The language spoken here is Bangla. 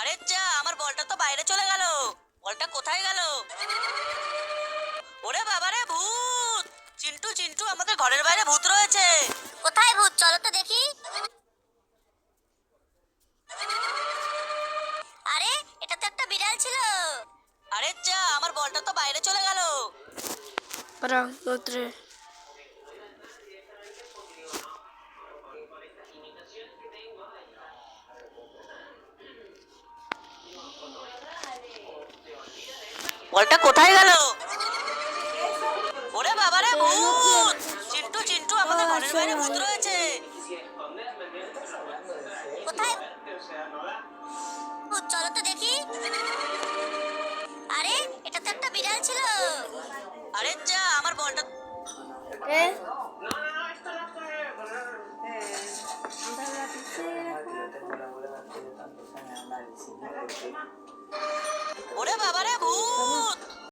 আরে যা, আমার বলটা তো বাইরে চলে গেল। বলটা কোথায় গেল? ওরে বাবারে, ভূত! চিন্টু চিন্টু, আমাদের ঘরের বাইরে ভূত রয়েছে। কোথায় ভূত? চলো তো দেখি। আরে, এটা তো একটা বিড়াল ছিল। আরে যা, আমার বলটা তো বাইরে চলে গেল। Para, otra. বলটা কোথায় গেল? ওরে বাবারে, ভূত! চিন্টু চিন্টু, আমাদের ঘরের বাইরে ভূত রয়েছে। কোথায় ভূত? চলো তো দেখি। আরে, এটা তো একটা বিড়াল ছিল। আরে যা, আমার বলটা ¿Eh? ওরে বাবারে, ভূত!